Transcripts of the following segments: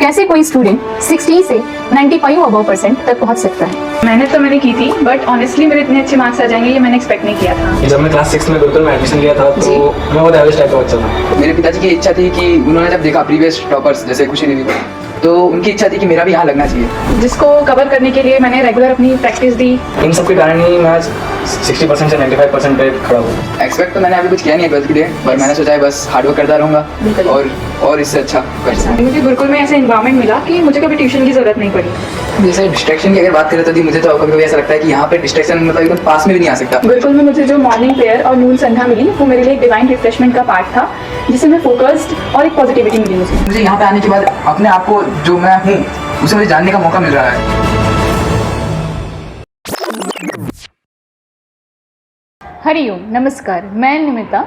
कैसे कोई स्टूडेंट 60 से 95 अबव% तक पहुंच सकता है? मेहनत तो मैंने की थी, बट ऑनेस्टली मेरे इतने अच्छे मार्क्स आ जाएंगे ये मैंने एक्सपेक्ट नहीं किया था। जब मैं क्लास 6 में गुरुकुल में एडमिशन लिया था तो मैं बहुत एवरेज टाइप का बच्चा था। मेरे पिताजी की इच्छा थी कि उन्होंने जब देखा प्रीवियस टॉपर्स जैसे खुशी दीदी तो उनकी इच्छा थी कि मेरा भी यहाँ लगना चाहिए, जिसको कवर करने के लिए मैंने रेगुलर अपनी प्रैक्टिस दी। इन सब के कारण ही मैं आज 60% से 95% पे खड़ा हूँ। एक्सपेक्ट तो मैंने अभी कुछ किया नहीं है ट्वेल्थ के लिए, पर मैंने सोचा है बस हार्डवर्क करता रहूँगा और इससे अच्छा कर सकूँ। मुझे गुरुकुल में ऐसा इन्वायरमेंट मिला कि मुझे कभी ट्यूशन की जरूरत नहीं पड़ी। जैसे डिस्ट्रैक्शन की अगर बात करें तो दी मुझे तो कभी कभी ऐसा लगता है कि यहाँ पे डिस्ट्रैक्शन मतलब एकदम पास में भी नहीं आ सकता। गुरुकुल में मुझे जो मॉर्निंग प्रेयर और नून संध्या मिली वो मेरे लिए एक डिवाइन रिफ्रेशमेंट का पार्ट था, जिससे मैं फोकस्ड और एक पॉजिटिविटी मिली मुझे यहाँ पे आने के बाद अपने आप को जो मैं हूँ उसे मुझे जानने का मौका मिल रहा है। हरिओम, नमस्कार। मैं निमिता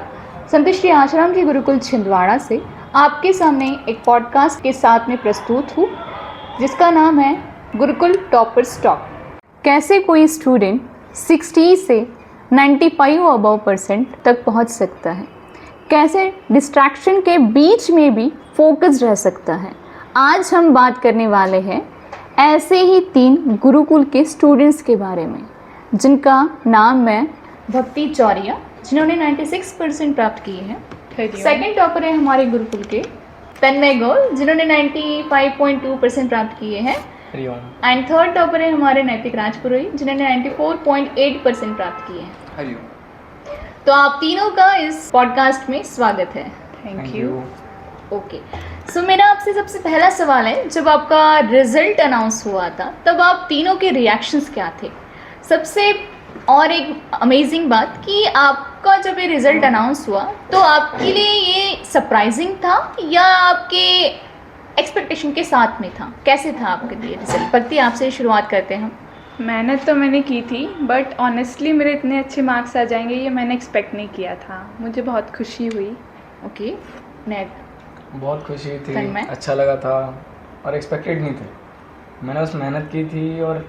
संतुष्टि आश्रम के गुरुकुल छिंदवाड़ा से आपके सामने एक पॉडकास्ट के साथ में प्रस्तुत हूँ, जिसका नाम है गुरुकुल टॉपर्स टॉक। कैसे कोई स्टूडेंट 60 से 95 अबव% तक पहुँच सकता है? कैसे डिस्ट्रैक्शन के बीच में भी फोकस रह सकता है? आज हम बात करने वाले हैं ऐसे ही 3 गुरुकुल के स्टूडेंट्स के बारे में, जिनका नाम है भक्ति चौरिया, जिन्होंने 96% प्राप्त किए हैं। सेकंड टॉपर है हमारे गुरुकुल के तन्मय गौल, जिन्होंने 95.2% प्राप्त किए हैं। एंड थर्ड टॉपर है हमारे नैतिक राजपुरोही, जिन्होंने 94.8% प्राप्त किए हैं। हरिओम। तो आप तीनों का इस पॉडकास्ट में स्वागत है। Thank you. ओके, सो मेरा आपसे सबसे पहला सवाल है, जब आपका रिजल्ट अनाउंस हुआ था तब आप तीनों के रिएक्शंस क्या थे? सबसे और एक अमेजिंग बात कि आपका जब ये रिज़ल्ट अनाउंस हुआ तो आपके लिए ये सरप्राइजिंग था या आपके एक्सपेक्टेशन के साथ में था? कैसे था आपके लिए रिज़ल्ट? भक्ति, आपसे शुरुआत करते हैं हम। मेहनत तो मैंने की थी, बट ऑनेस्टली मेरे इतने अच्छे मार्क्स आ जाएंगे ये मैंने एक्सपेक्ट नहीं किया था। मुझे बहुत खुशी हुई। ओके, नेट बहुत खुशी थी, तन्मय? अच्छा लगा था और एक्सपेक्टेड नहीं थे। मैंने बस मेहनत की थी और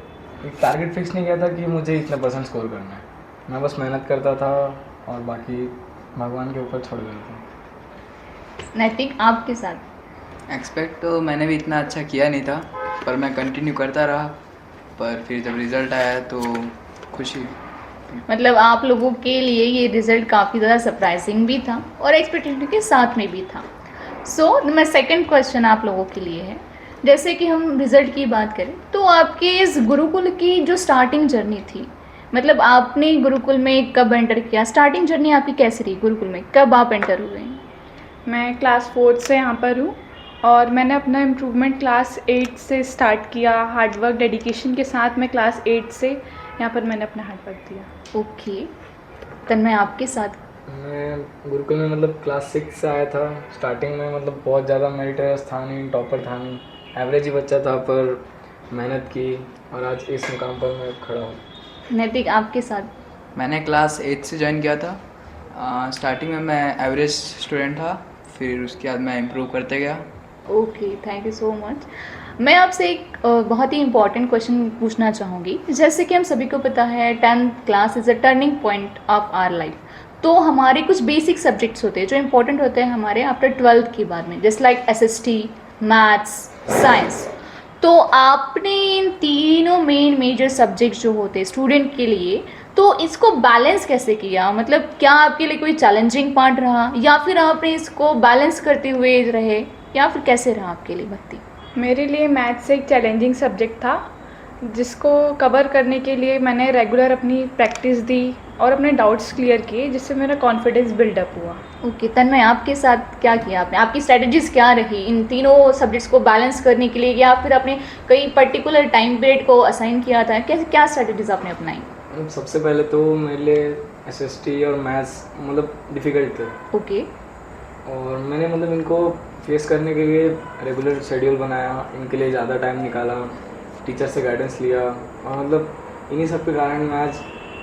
एक टारगेट फिक्स नहीं किया था कि मुझे इतना % स्कोर करना है। मैं बस मेहनत करता था और बाकी भगवान के ऊपर छोड़ देता था। नैतिक, आपके साथ? एक्सपेक्ट तो मैंने भी इतना अच्छा किया नहीं था, पर मैं कंटिन्यू करता रहा, पर फिर जब रिज़ल्ट आया तो खुशी। मतलब आप लोगों के लिए ये रिज़ल्ट काफ़ी ज़्यादा सरप्राइजिंग भी था और एक्सपेक्टेशन के साथ में भी था। सो मैं सेकंड क्वेश्चन आप लोगों के लिए है, जैसे कि हम रिज़ल्ट की बात करें तो आपके इस गुरुकुल की जो स्टार्टिंग जर्नी थी, मतलब आपने गुरुकुल में कब एंटर किया? स्टार्टिंग जर्नी आपकी कैसी रही गुरुकुल में? कब आप एंटर हुए हैं? मैं क्लास 4 से यहाँ पर हूँ और मैंने अपना इम्प्रूवमेंट क्लास 8 से स्टार्ट किया। हार्डवर्क डेडिकेशन के साथ मैं क्लास 8 से यहाँ पर मैंने अपना हार्डवर्क दिया। ओके, तन्मय, आपके साथ? मैं गुरुकुल में मतलब क्लास 6 से आया था। स्टार्टिंग में मतलब बहुत ज़्यादा मेरिटोरियस था नहीं, टॉपर था नहीं, एवरेज ही बच्चा था, पर मेहनत की और आज इस मुकाम पर मैं खड़ा हूँ। नैतिक, आपके साथ? मैंने क्लास 8 से ज्वाइन किया था। स्टार्टिंग में मैं एवरेज स्टूडेंट था, फिर उसके बाद मैं इम्प्रूव करते गया। Okay, thank you so much. मैं आपसे एक बहुत ही इम्पॉर्टेंट क्वेश्चन पूछना चाहूँगी। जैसे कि हम सभी को पता है 10th class is a turning point of our life. तो हमारे कुछ बेसिक सब्जेक्ट्स होते हैं जो इम्पोर्टेंट होते हैं हमारे आफ्टर 12th के बाद में, जैसे लाइक SST, मैथ्स, साइंस। तो आपने इन तीनों मेजर सब्जेक्ट्स जो होते हैं स्टूडेंट के लिए, तो इसको बैलेंस कैसे किया? मतलब क्या आपके लिए कोई चैलेंजिंग पार्ट रहा या फिर आपने इसको बैलेंस करते हुए रहे, या फिर कैसे रहा आपके लिए भक्ति? मेरे लिए मैथ्स एक चैलेंजिंग सब्जेक्ट था, जिसको कवर करने के लिए मैंने रेगुलर अपनी प्रैक्टिस दी और अपने डाउट्स क्लियर किए, जिससे मेरा कॉन्फिडेंस बिल्डअप हुआ। ओके, तन्मय, आपके साथ क्या किया आपने? आपकी स्ट्रेटजीज क्या रही इन तीनों सब्जेक्ट्स को बैलेंस करने के लिए, या फिर आपने कई पर्टिकुलर टाइम पीरियड को असाइन किया था? कैसे, क्या स्ट्रेटजीज आपने अपनाई? सबसे पहले तो मेरे लिए SST और मैथ्स मतलब डिफ़िकल्ट थे। ओके। और मैंने मतलब इनको फेस करने के लिए रेगुलर शेड्यूल बनाया, इनके लिए ज़्यादा टाइम निकाला, टीचर से गाइडेंस लिया और मतलब इन्हीं सब के कारण मैं आज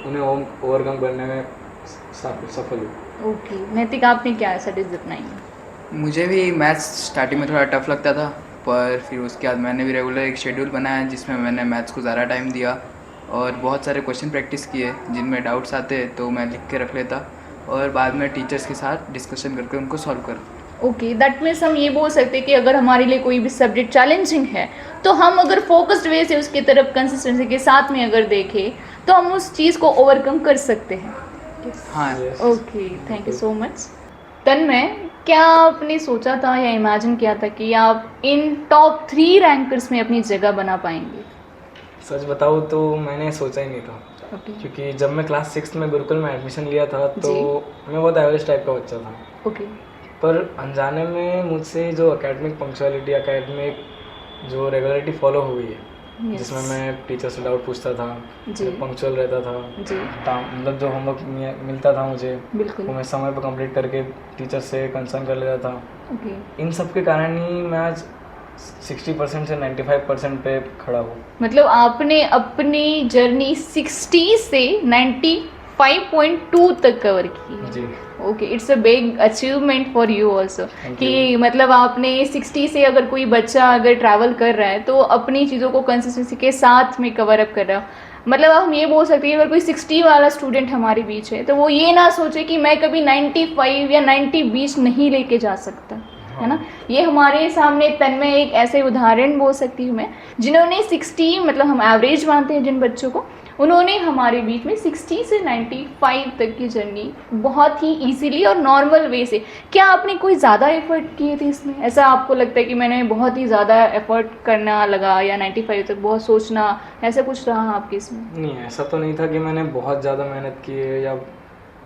उन्हें ओवरकम करने में सफल हूँ। ओके, नैतिक, आपने क्या स्ट्रेटजीज अपनाई? मुझे भी मैथ्स स्टार्टिंग में थोड़ा टफ लगता था, पर फिर उसके बाद मैंने भी रेगुलर एक शेड्यूल बनाया जिसमें मैंने मैथ्स को ज़्यादा टाइम दिया और बहुत सारे क्वेश्चन प्रैक्टिस किए। जिनमें डाउट्स आते तो मैं लिख के रख लेता और बाद में टीचर्स के साथ डिस्कशन करके उनको सॉल्व कर ओके, दैट मीन्स हम ये बोल सकते हैं कि अगर हमारे लिए कोई भी सब्जेक्ट चैलेंजिंग है तो हम अगर फोकस्ड वे से उसकी तरफ कंसिस्टेंसी के साथ में अगर देखें तो हम उस चीज़ को ओवरकम कर सकते हैं। हाँ Yes. Okay, thank you so much. Tanmay, क्या आपने सोचा था या इमेजिन किया था कि आप इन टॉप 3 रैंकर्स में अपनी जगह बना पाएंगे? सच बताऊँ तो मैंने सोचा ही नहीं था, ओके क्योंकि जब मैं क्लास 6 में गुरुकुल में एडमिशन लिया था तो मैं बहुत एवरेज टाइप का बच्चा था। ओके पर अनजाने में मुझसे जो एकेडमिक पंक्चुअलिटी, एकेडमिक जो रेगुलरिटी फॉलो हुई है, जिसमें मैं टीचर से डाउट पूछता था, जी पंक्चुअल रहता था, जी मतलब जो होमवर्क मिलता था मुझे बिल्कुल वो मैं समय पर कंप्लीट करके टीचर से कंसर्न कर लेता था। ओके। इन सब के कारण ही मैं आज 60% से 95% पे खड़ा हूँ। मतलब आपने अपनी जर्नी 60 से 95.2 तक कवर की है। जी okay, it's a big achievement for you also Thank कि मतलब आपने 60 से अगर कोई बच्चा अगर ट्रैवल कर रहा है तो अपनी चीज़ों को कंसिस्टेंसी के साथ में कवर अप कर रहा है। मतलब हम ये बोल सकते हैं अगर कोई 60 वाला स्टूडेंट हमारे बीच है तो वो ये ना सोचे कि मैं कभी 95 या 90 बीच नहीं लेके जा सकता, है ना। ये हमारे सामने तन्मय एक ऐसे उदाहरण बोल सकती हूँ मैं, जिन्होंने 60 मतलब हम एवरेज मानते हैं जिन बच्चों को, उन्होंने हमारे बीच में 60 से 95 तक की जर्नी बहुत ही इजीली और नॉर्मल वे से। क्या आपने कोई ज़्यादा एफर्ट किए थे इसमें? ऐसा आपको लगता है कि मैंने बहुत ही ज़्यादा एफर्ट करना लगा या 95 तक बहुत सोचना, ऐसा कुछ रहा आपके इसमें? नहीं, ऐसा तो नहीं था कि मैंने बहुत ज़्यादा मेहनत की है या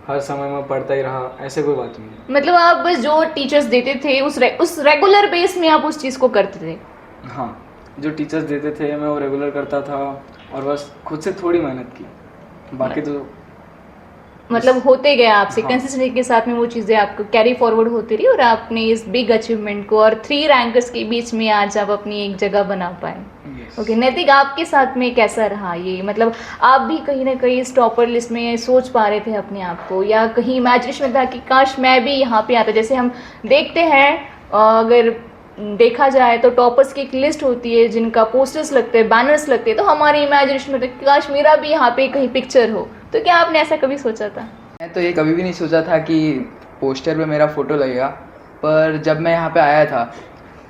हर समय में पढ़ता ही रहा, ऐसे कोई बात नहीं है। मतलब आप बस जो टीचर्स देते थे उस रेगुलर बेस में आप उस चीज़ को करते थे? हाँ, जो टीचर्स देते थे मैं वो रेगुलर करता था और बस खुद से थोड़ी मेहनत की, बाकी तो मतलब होते गए आपसे हाँ। कंसिस्टेंसी के साथ में वो चीज़ें आपको कैरी फॉरवर्ड होती रही और आपने इस बिग अचीवमेंट को और 3 रैंकर्स के बीच में आज आप अपनी एक जगह बना पाए। Yes. ओके, नैतिक आपके साथ में कैसा रहा ये? मतलब आप भी कहीं ना कहीं इस टॉपर लिस्ट में सोच पा रहे थे अपने आप को, या कहीं इमेजिनेशन में था कि काश मैं भी यहाँ पे आता? जैसे हम देखते हैं अगर देखा जाए तो टॉपर्स की एक लिस्ट होती है जिनका पोस्टर्स लगते हैं, बैनर्स लगते हैं, तो हमारी इमेजिनेशन में था कि काश मेरा भी यहाँ पे कहीं पिक्चर हो। तो क्या आपने ऐसा कभी सोचा था? मैं तो ये कभी भी नहीं सोचा था कि पोस्टर पे मेरा फ़ोटो लगेगा, पर जब मैं यहाँ पे आया था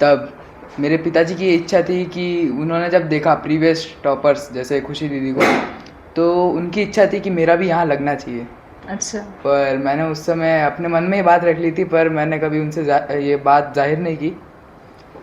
तब मेरे पिताजी की इच्छा थी कि उन्होंने जब देखा प्रीवियस टॉपर्स जैसे खुशी दीदी को, तो उनकी इच्छा थी कि मेरा भी यहाँ लगना चाहिए। अच्छा, पर मैंने उस समय अपने मन में ये बात रख ली थी, पर मैंने कभी उनसे ये बात जाहिर नहीं की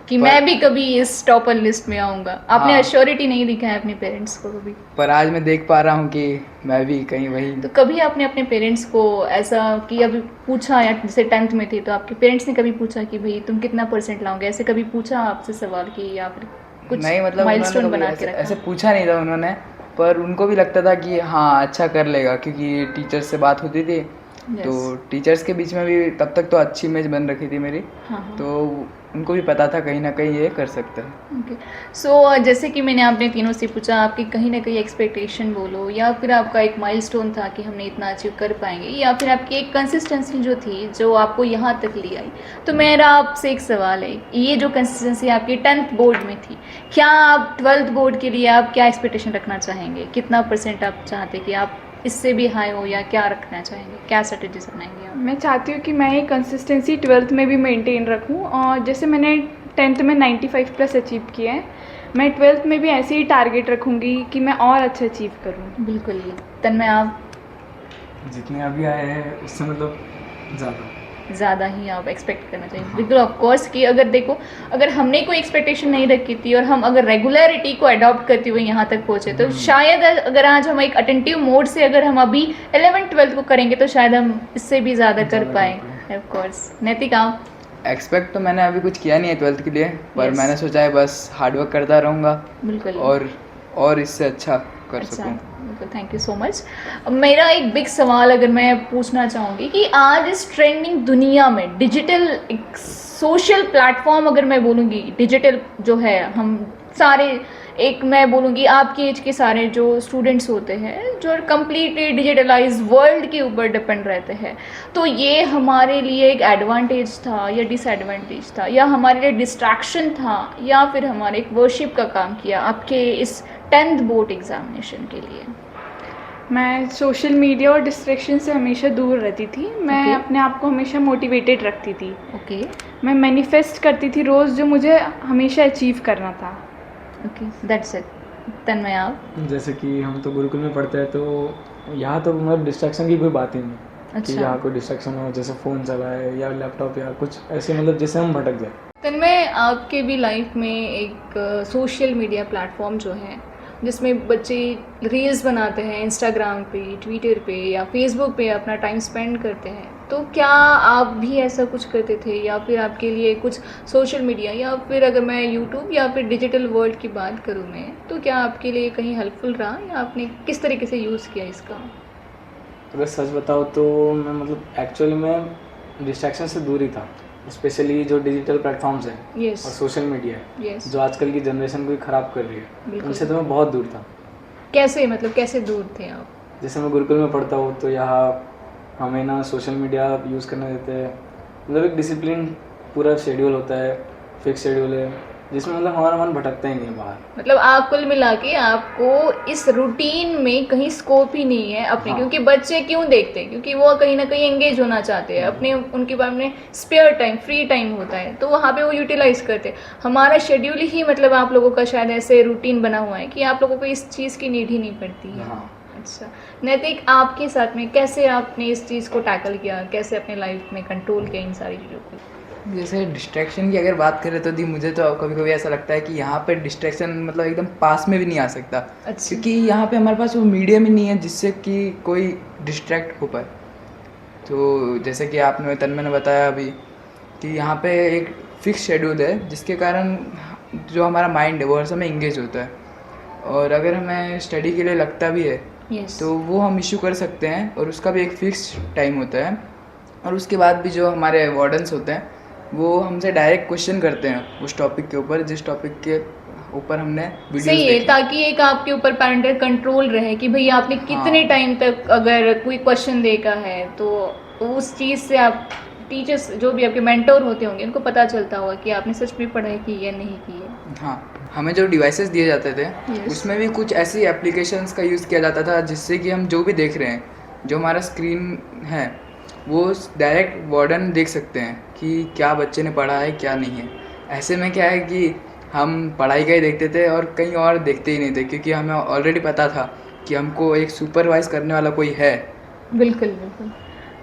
कि मैं भी कभी इस टॉपर लिस्ट में आऊँगा। आपने हाँ। अश्योरिटी नहीं दिखाया अपने पेरेंट्स को कभी? पर आज मैं देख पा रहा हूँ कि मैं भी कहीं वही। तो कभी आपने अपने पेरेंट्स को ऐसा कि अभी पूछा, या जैसे 10th में थे तो आपके पेरेंट्स ने कभी पूछा कि भाई तुम कितना % लाओगे, ऐसे कभी पूछा आपसे सवाल की, या फिर कुछ नहीं, मतलब माइलस्टोन उन्होंने बना कभी के रखा? ऐसे पूछा नहीं था उन्होंने, पर उनको भी लगता था कि हाँ अच्छा कर लेगा, क्योंकि टीचर्स से बात होती थी। Yes. तो टीचर्स के बीच में भी तब तक तो अच्छी इमेज बन रखी थी मेरी, हाँ हाँ। तो उनको भी पता था कहीं ना कहीं ये कर सकता है। ओके, सो जैसे कि मैंने आपने तीनों से पूछा, आपकी कहीं ना कहीं एक्सपेक्टेशन बोलो, या फिर आपका एक माइलस्टोन था कि हमने इतना अचीव कर पाएंगे, या फिर आपकी एक कंसिस्टेंसी जो थी जो आपको यहाँ तक ले आई। तो मेरा आपसे एक सवाल है, ये जो कंसिस्टेंसी आपकी 10th बोर्ड में थी, क्या आप 12th बोर्ड के लिए आप क्या एक्सपेक्टेशन रखना चाहेंगे? कितना % आप चाहते कि आप इससे भी हाई हो, या क्या रखना चाहेंगे, क्या स्ट्रेटेजीज अपनाएंगे आप? मैं चाहती हूँ कि मैं ये कंसिस्टेंसी 12th में भी मेंटेन रखूँ, और जैसे मैंने 10th में 95+ अचीव किया है, मैं 12th में भी ऐसे ही टारगेट रखूँगी कि मैं और अच्छा अचीव करूँ। बिल्कुल। तन्मय, आप? जितने अभी आए हैं उससे मतलब ज़्यादा ही आप एक्सपेक्ट करना चाहिए। बिल्कुल, ऑफ कोर्स कि अगर देखो, अगर हमने कोई एक्सपेक्टेशन नहीं रखी थी और हम अगर रेगुलरिटी को अडॉप्ट करते हुए यहाँ तक पहुँचे, तो शायद अगर आज हम एक अटेंटिव मोड से अगर हम अभी 11th-12th को करेंगे तो शायद हम इससे भी ज़्यादा कर पाएँ। Of course. नैतिक, आप? एक्सपेक्ट तो मैंने अभी कुछ किया नहीं है 12th के लिए, पर Yes. मैंने सोचा है बस हार्डवर्क करता रहूँगा बिल्कुल। और इससे अच्छा कर अच्छा, सकूँ। बिल्कुल, थैंक यू सो मच। मेरा एक बिग सवाल अगर मैं पूछना चाहूँगी कि आज इस ट्रेंडिंग दुनिया में डिजिटल एक सोशल प्लेटफॉर्म, अगर मैं बोलूँगी डिजिटल जो है, हम सारे, एक मैं बोलूँगी आपकी एज के सारे जो स्टूडेंट्स होते हैं जो कम्प्लीटली डिजिटलाइज वर्ल्ड के ऊपर डिपेंड रहते हैं, तो ये हमारे लिए एक एडवांटेज था या डिसएडवांटेज था, या हमारे लिए डिस्ट्रैक्शन था, या फिर हमारे एक वर्शिप का काम किया आपके इस 10th बोर्ड एग्जामिनेशन के लिए? मैं सोशल मीडिया और डिस्ट्रैक्शन से हमेशा दूर रहती थी। मैं Okay. अपने आप को हमेशा मोटिवेटेड रखती थी। ओके मैं मैनिफेस्ट करती थी रोज़ जो मुझे हमेशा अचीव करना था। Okay, that's it. तन्मय आप? जैसे कि हम तो गुरुकुल में पढ़ते हैं, तो यहाँ तो मतलब डिस्ट्रैक्शन की कोई बात ही नहीं कि अच्छा। यहाँ कोई डिस्ट्रैक्शन हो, जैसे फ़ोन चलाए या लैपटॉप या कुछ ऐसे, मतलब जिससे हम भटक जाए। तन्मय, आपके भी लाइफ में एक सोशल मीडिया प्लेटफॉर्म जो है जिसमें बच्चे रील्स बनाते हैं इंस्टाग्राम पे, ट्विटर पे या फेसबुक पे अपना टाइम स्पेंड करते हैं, तो क्या आप भी ऐसा कुछ करते थे या फिर आपके लिए कुछ सोशल मीडिया या फिर अगर मैं यूट्यूब या फिर डिजिटल वर्ल्ड की बात करूँ मैं, तो क्या आपके लिए कहीं हेल्पफुल रहा या आपने किस तरीके से यूज़ किया इसका? अगर सच बताओ तो मैं मतलब एक्चुअली मैं डिस्ट्रैक्शन से दूर ही था, स्पेशली जो डिजिटल प्लेटफॉर्म्स हैं और यस सोशल मीडिया है यस, जो आजकल की जनरेशन को ही ख़राब कर रही है, बिल्कुल। उनसे तो मैं बहुत दूर था। कैसे, मतलब कैसे दूर थे आप? जैसे मैं गुरुकुल में पढ़ता हूँ तो यहाँ हमें ना सोशल मीडिया यूज़ करने देते हैं, मतलब एक डिसिप्लिन पूरा शेड्यूल होता है, फिक्स शेड्यूल है, जिसमें मतलब हमारा मन भटकता ही नहीं है बाहर। मतलब आप कुल मिला के आपको इस रूटीन में कहीं स्कोप ही नहीं है अपने, हाँ। क्योंकि बच्चे क्यों देखते हैं, क्योंकि वो कहीं ना कहीं एंगेज होना चाहते हैं अपने, उनके पास में स्पेयर टाइम, फ्री टाइम होता है, तो वहाँ पे वो यूटिलाइज करते हैं। हमारा शेड्यूल ही मतलब आप लोगों का शायद ऐसे रूटीन बना हुआ है कि आप लोगों को इस चीज़ की नीड ही नहीं पड़ती है। हाँ, अच्छा, नैतिक, आपके साथ में कैसे आपने इस चीज़ को टैकल किया, कैसे अपने लाइफ में कंट्रोल किया इन सारी चीज़ों को? जैसे डिस्ट्रैक्शन की अगर बात करें तो दी मुझे तो कभी कभी ऐसा लगता है कि यहाँ पे डिस्ट्रैक्शन मतलब एकदम पास में भी नहीं आ सकता, अच्छा। क्योंकि यहाँ पे हमारे पास वो मीडियम ही नहीं है जिससे कि कोई डिस्ट्रैक्ट हो पाए। तो जैसे कि आपने तन्मय ने बताया अभी कि यहाँ पे एक फिक्स शेड्यूल है जिसके कारण जो हमारा माइंड है वो हर समय इंगेज होता है, और अगर हमें स्टडी के लिए लगता भी है यस, तो वो हम इशू कर सकते हैं, और उसका भी एक फिक्स टाइम होता है। और उसके बाद भी जो हमारे वार्डन्स होते हैं वो हमसे डायरेक्ट क्वेश्चन करते हैं उस टॉपिक के ऊपर जिस टॉपिक के ऊपर हमने वीडियोस सही है, देखी। ताकि एक आपके ऊपर पैरेंटल कंट्रोल रहे कि भई आपने कितने हाँ। टाइम तक अगर कोई क्वेश्चन देखा है, तो उस चीज़ से आप टीचर्स जो भी आपके मेंटोर होते होंगे उनको पता चलता होगा कि आपने सच में पढ़ाई की या नहीं की है। हाँ, हमें जो डिवाइसेस दिए जाते थे Yes. उसमें भी कुछ ऐसी एप्लीकेशंस का यूज़ किया जाता था जिससे कि हम जो भी देख रहे हैं, जो हमारा स्क्रीन है, वो डायरेक्ट वार्डन देख सकते हैं कि क्या बच्चे ने पढ़ा है क्या नहीं है। ऐसे में क्या है कि हम पढ़ाई का ही देखते थे और कहीं और देखते ही नहीं थे, क्योंकि हमें ऑलरेडी पता था कि हमको एक सुपरवाइज करने वाला कोई है। बिल्कुल बिल्कुल,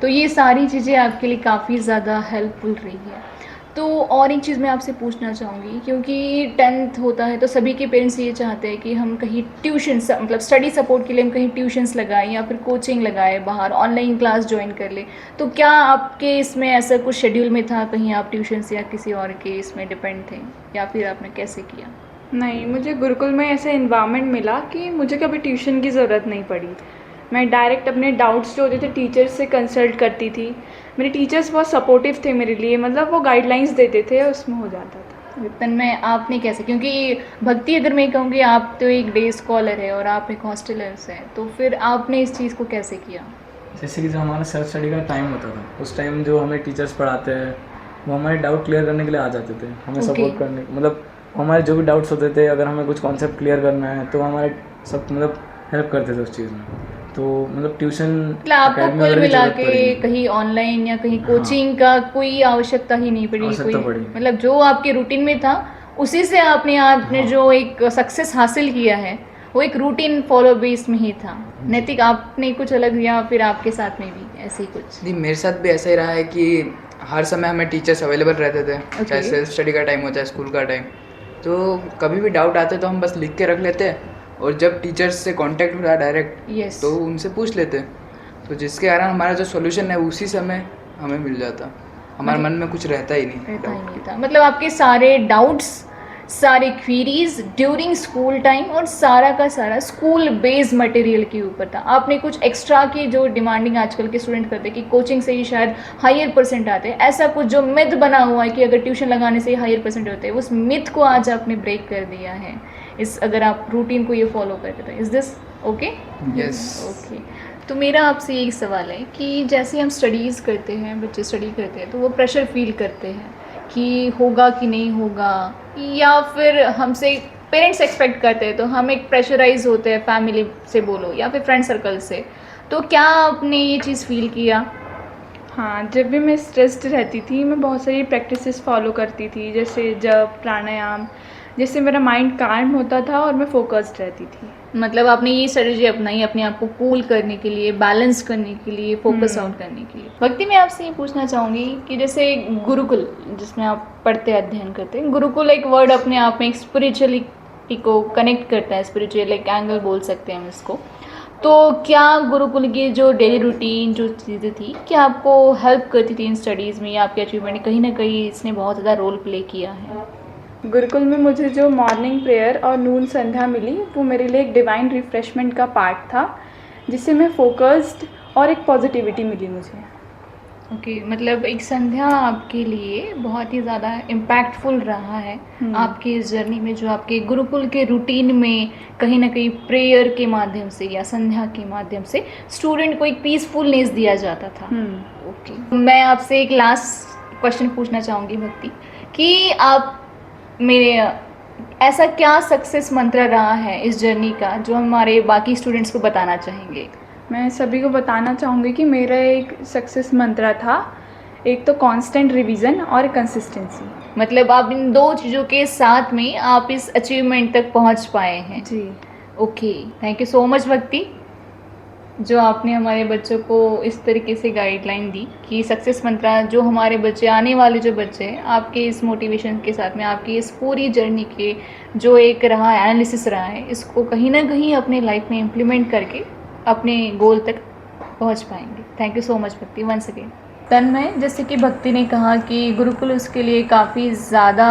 तो ये सारी चीज़ें आपके लिए काफ़ी ज़्यादा हेल्पफुल रही है। तो और एक चीज़ मैं आपसे पूछना चाहूँगी, क्योंकि 10th होता है तो सभी के पेरेंट्स ये चाहते हैं कि हम कहीं ट्यूशन मतलब स्टडी सपोर्ट के लिए हम कहीं ट्यूशन्स लगाएं या फिर कोचिंग लगाएं, बाहर ऑनलाइन क्लास ज्वाइन कर ले। तो क्या आपके इसमें ऐसा कुछ शेड्यूल में था, कहीं आप ट्यूशन्स या किसी और के इसमें डिपेंड थे, या फिर आपने कैसे किया? नहीं, मुझे गुरुकुल में ऐसा इन्वायरमेंट मिला कि मुझे कभी ट्यूशन की ज़रूरत नहीं पड़ी। मैं डायरेक्ट अपने डाउट्स जो होते थे टीचर्स से कंसल्ट करती थी। मेरे टीचर्स बहुत सपोर्टिव थे मेरे लिए, मतलब वो गाइडलाइंस देते थे, उसमें हो जाता था। तन्मय, आपने कैसे, क्योंकि भक्ति अगर मैं कहूँगी आप तो एक डे स्कॉलर है और आप एक हॉस्टलर्स हैं, तो फिर आपने इस चीज़ को कैसे किया? जैसे कि जो हमारा सेल्फ स्टडी का टाइम होता था, उस टाइम जो हमें टीचर्स पढ़ाते हैं वो हमारे डाउट क्लियर करने के लिए आ जाते थे, हमें Okay. सपोर्ट करने, मतलब हमारे जो भी डाउट्स होते थे, अगर हमें कुछ कॉन्सेप्ट क्लियर करना है तो हमारे सब मतलब हेल्प करते थे उस चीज़ में। तो मतलब ट्यूशन मतलब आपको academy कुल वगैरह की मिला ज़रूरत के पड़ी नहीं। कहीं ऑनलाइन या कहीं कोचिंग का कोई आवश्यकता ही नहीं पड़ी, आवश्यकता कोई पड़ी नहीं। मतलब जो आपके रूटीन में था उसी से आपने हाँ। जो एक सक्सेस हासिल किया है वो एक रूटीन फॉलो बेस में ही था। नैतिक, आपने कुछ अलग या फिर आपके साथ में भी ऐसे ही कुछ? जी, मेरे साथ भी ऐसा ही रहा है कि हर समय हमें टीचर्स अवेलेबल रहते थे, चाहे सेल्फ स्टडी का टाइम हो चाहे स्कूल का टाइम। तो कभी भी डाउट आते तो हम बस लिख के रख लेते, और जब टीचर्स से कांटेक्ट होता डायरेक्ट यस, तो उनसे पूछ लेते, तो जिसके कारण हमारा जो सॉल्यूशन है उसी समय हमें मिल जाता, हमारे मन में कुछ रहता ही नहीं रहता ही doubt। नहीं था। मतलब आपके सारे डाउट्स, सारे क्वेरीज ड्यूरिंग स्कूल टाइम और सारा का सारा स्कूल बेस्ड मटेरियल के ऊपर था। आपने कुछ एक्स्ट्रा की जो डिमांडिंग आजकल के स्टूडेंट करते हैं कि कोचिंग से ही शायद हायर परसेंट आते हैं, ऐसा कुछ जो मिथ बना हुआ है कि अगर ट्यूशन लगाने से ही हायर परसेंट होते हैं, उस मिथ को आज आपने ब्रेक कर दिया है इस, अगर आप रूटीन को ये फॉलो करते थे। Is this okay? Yes. Okay, तो मेरा आपसे यही सवाल है कि जैसे हम स्टडीज़ करते हैं, बच्चे स्टडी करते हैं तो वो प्रेशर फील करते हैं कि होगा कि नहीं होगा, या फिर हमसे पेरेंट्स एक्सपेक्ट करते हैं, तो हम एक प्रेशराइज होते हैं फैमिली से बोलो या फिर फ्रेंड सर्कल से, तो क्या आपने ये चीज़ फील किया? हाँ, जब भी मैं स्ट्रेस्ड रहती थी मैं बहुत सारी प्रैक्टिसेस फॉलो करती थी, जैसे जप, प्राणायाम, जिससे मेरा माइंड काम होता था और मैं फोकस्ड रहती थी। मतलब आपने ये स्ट्रेटजी अपनाई अपने आप को कूल करने के लिए, बैलेंस करने के लिए, फोकस आउट करने के लिए। भक्ति, मैं आपसे ये पूछना चाहूँगी कि जैसे गुरुकुल जिसमें आप पढ़ते अध्ययन करते हैं, गुरुकुल एक वर्ड अपने आप में एक स्पिरिचुअलिटी को कनेक्ट करता है, स्पिरिचुअल एक एंगल बोल सकते हैं हम इसको। तो क्या गुरुकुल की जो डेली रूटीन जो चीज़ें थी, क्या आपको हेल्प करती थी इन स्टडीज़ में, या आपके अचीवमेंट कहीं ना कहीं इसने बहुत ज़्यादा रोल प्ले किया है? गुरुकुल में मुझे जो मॉर्निंग प्रेयर और नून संध्या मिली वो मेरे लिए एक डिवाइन रिफ्रेशमेंट का पार्ट था, जिससे मैं फोकस्ड और एक पॉजिटिविटी मिली मुझे। ओके, मतलब एक संध्या आपके लिए बहुत ही ज़्यादा इम्पैक्टफुल रहा है आपकी इस जर्नी में, जो आपके गुरुकुल के रूटीन में कहीं ना कहीं प्रेयर के माध्यम से या संध्या के माध्यम से स्टूडेंट को एक पीसफुलनेस दिया जाता था। ओके, मैं आपसे एक लास्ट क्वेश्चन पूछना चाहूँगी भक्ति, कि आप मेरे ऐसा क्या सक्सेस मंत्र रहा है इस जर्नी का जो हमारे बाकी स्टूडेंट्स को बताना चाहेंगे? मैं सभी को बताना चाहूँगी कि मेरा एक सक्सेस मंत्र था, एक तो कांस्टेंट रिवीजन और कंसिस्टेंसी। मतलब आप इन दो चीज़ों के साथ में आप इस अचीवमेंट तक पहुंच पाए हैं। जी। Okay, thank you so much Bhakti, जो आपने हमारे बच्चों को इस तरीके से गाइडलाइन दी कि सक्सेस मंत्र जो हमारे बच्चे, आने वाले जो बच्चे हैं, आपके इस मोटिवेशन के साथ में, आपकी इस पूरी जर्नी के जो एक रहा है, एनालिसिस रहा है, इसको कहीं ना कहीं अपने लाइफ में इम्प्लीमेंट करके अपने गोल तक पहुंच पाएंगे। थैंक यू सो मच भक्ति वंस अगेन। तन्मय, जैसे कि भक्ति ने कहा कि गुरुकुल उसके लिए काफ़ी ज़्यादा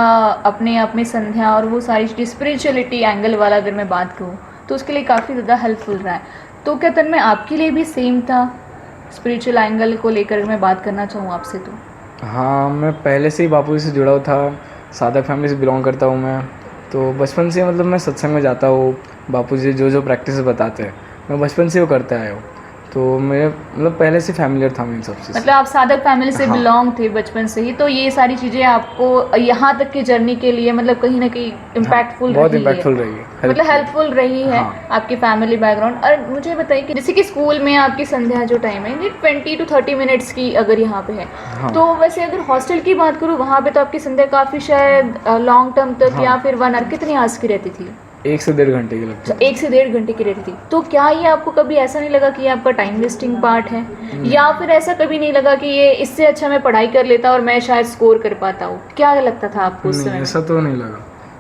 अपने आप में संध्या और वो सारी चीज़ स्पिरिचुअलिटी एंगल वाला अगर मैं बात करूँ तो उसके लिए काफ़ी ज़्यादा हेल्पफुल रहा है। तो क्या तन्मय आपके लिए भी सेम था स्पिरिचुअल एंगल को लेकर मैं बात करना चाहूँ आपसे? तो हाँ, मैं पहले से ही बापू जी से जुड़ा हुआ था, साधक फैमिली से बिलोंग करता हूँ मैं। तो बचपन से मतलब मैं सत्संग में जाता हूँ, बापू जी जो जो प्रैक्टिस बताते हैं मैं बचपन से वो करते आया हूँ, तो मेरे मतलब पहले से फैमिलियर था मैं इन सबसे। मतलब आप साधक फैमिली से बिलोंग थे बचपन से ही, तो ये सारी चीज़ें आपको यहाँ तक की जर्नी के लिए मतलब कहीं ना कहीं इम्पैक्टफुल बहुत रही इम्पैक्टफुल है, रही है, मतलब हेल्पफुल रही है आपकी फैमिली बैकग्राउंड। और मुझे बताइए कि जैसे कि स्कूल में आपकी संध्या जो टाइम है ये 20 to 30 मिनट्स की अगर यहाँ पे है, तो वैसे अगर हॉस्टल की बात करूँ वहाँ पे तो आपकी संध्या काफ़ी शायद लॉन्ग टर्म तक या फिर 1 आवर कितनी आवर्स की रहती थी? 1 से 1.5 घंटे की लगती है। 1 से 1.5 घंटे की रहती थी। तो क्या ये आपको कभी ऐसा नहीं लगा कि ये आपका टाइम वेस्टिंग पार्ट है, या फिर ऐसा कभी नहीं लगा कि ये इससे अच्छा मैं पढ़ाई कर लेता और मैं शायद स्कोर कर पाता हूँ? क्या लगता था आपको उस समय? ऐसा तो नहीं लगा,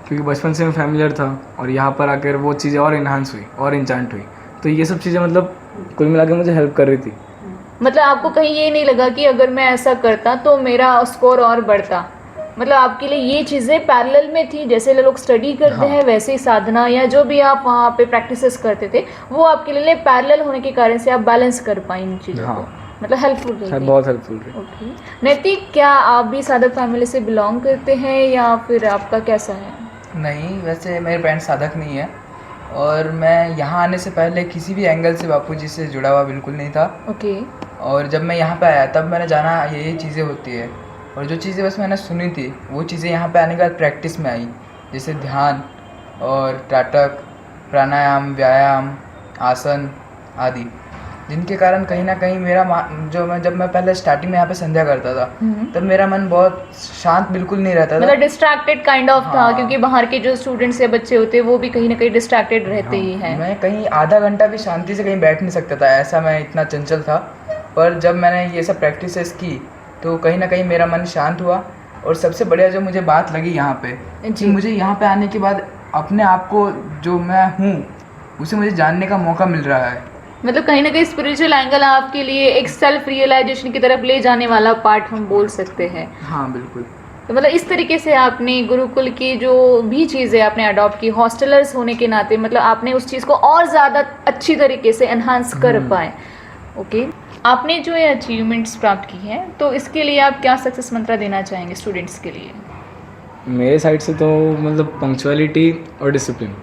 क्योंकि बचपन से मैं फैमिलियर था और यहाँ पर आकर वो चीज़ें और इन्हांस हुई और इंचांट हुई, तो ये सब चीज़ें मतलब कुल मिला के मुझे हेल्प कर रही थी। मतलब आपको कहीं ये नहीं लगा कि अगर मैं ऐसा करता तो मेरा स्कोर और बढ़ता? मतलब आपके लिए ये चीज़ें पैरेलल में थी, जैसे लोग स्टडी करते हैं वैसे ही साधना या जो भी आप वहाँ पे प्रैक्टिसेस करते थे वो आपके लिए पैरेलल होने के कारण से आप बैलेंस कर पाए इन चीज़ों को, मतलब हेल्पफुल रही? बहुत हेल्पफुल रही। ओके, नैतिक, क्या आप भी साधक फैमिली से बिलोंग करते हैं या फिर आपका कैसा है? नहीं, वैसे मेरे पेरेंट्स साधक नहीं है और मैं यहाँ आने से पहले किसी भी एंगल से बापूजी से जुड़ा हुआ बिल्कुल नहीं था। ओके। और जब मैं यहाँ पे आया तब मैंने जाना ये चीज़ें होती है, और जो चीज़ें बस मैंने सुनी थी वो चीज़ें यहाँ पे आने के बाद प्रैक्टिस में आई, जैसे ध्यान और त्राटक, प्राणायाम, व्यायाम, आसन आदि, जिनके कारण कहीं ना कहीं मेरा जब मैं पहले स्टार्टिंग में यहाँ पे संध्या करता था तब मेरा मन बहुत शांत बिल्कुल नहीं रहता था, मतलब डिस्ट्रैक्टेड काइंड ऑफ था, हाँ। क्योंकि बाहर के जो स्टूडेंट्स या बच्चे होते हैं वो भी कहीं ना कहीं डिस्ट्रैक्टेड रहते ही हैं। मैं कहीं आधा घंटा भी शांति से कहीं बैठ नहीं सकता था, ऐसा मैं इतना चंचल था। पर जब मैंने ये सब प्रैक्टिसेस की तो कहीं ना कहीं मेरा मन शांत हुआ, और सबसे बढ़िया जो मुझे बात लगी यहाँ पे कि मुझे यहाँ पे आने के बाद अपने आप को जो मैं हूँ उसे मुझे जानने का मौका मिल रहा है। मतलब कहीं ना कहीं स्पिरिचुअल एंगल आपके लिए एक सेल्फ रियलाइजेशन की तरफ ले जाने वाला पार्ट हम बोल सकते हैं। हाँ बिल्कुल। तो मतलब इस तरीके से आपने गुरुकुल की जो भी चीज़ें आपने अडॉप्ट की, हॉस्टलर्स होने के नाते मतलब आपने उस चीज़ को और ज़्यादा अच्छी तरीके से एनहांस कर पाए। ओके, आपने जो ये अचीवमेंट्स प्राप्त की हैं तो इसके लिए आप क्या सक्सेस मंत्र देना चाहेंगे स्टूडेंट्स के लिए? मेरे साइड से तो मतलब पंक्चुअलिटी और डिसिप्लिन,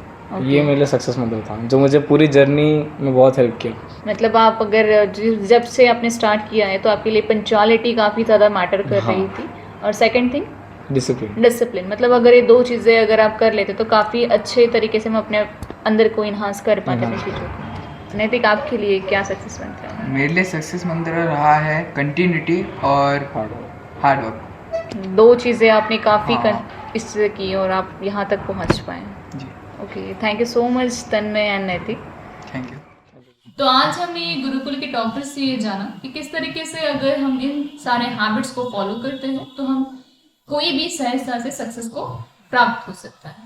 ये मेरे लिए सक्सेस मंत्र था जो मुझे पूरी जर्नी में बहुत हेल्प किया। मतलब आप अगर जब से आपने स्टार्ट किया है तो आपके लिए पंक्चुअलिटी काफ़ी ज़्यादा मैटर कर रही थी, और सेकंड थिंग डिसिप्लिन। डिसिप्लिन, मतलब अगर ये 2 चीज़ें अगर आप कर लेते तो काफ़ी अच्छे तरीके से हम अपने अंदर को इन्हांस कर पाते अपनी चीज़ों को। नैतिक, आपके लिए क्या सक्सेस मंत्र है? मेरे लिए सक्सेस मंत्र रहा है कंटिन्यूटी और हार्ड वर्क। 2 चीज़ें आपने काफ़ी हाँ। इससे की और आप यहाँ तक पहुँच पाए। जी, okay, thank you so much Tanmay and Naitik. Thank you. तो आज हमने गुरुकुल के टॉपर्स से ये जाना कि किस तरीके से अगर हम इन सारे हैबिट्स को फॉलो करते हैं तो हम कोई भी सहजता से सक्सेस को प्राप्त हो सकता है।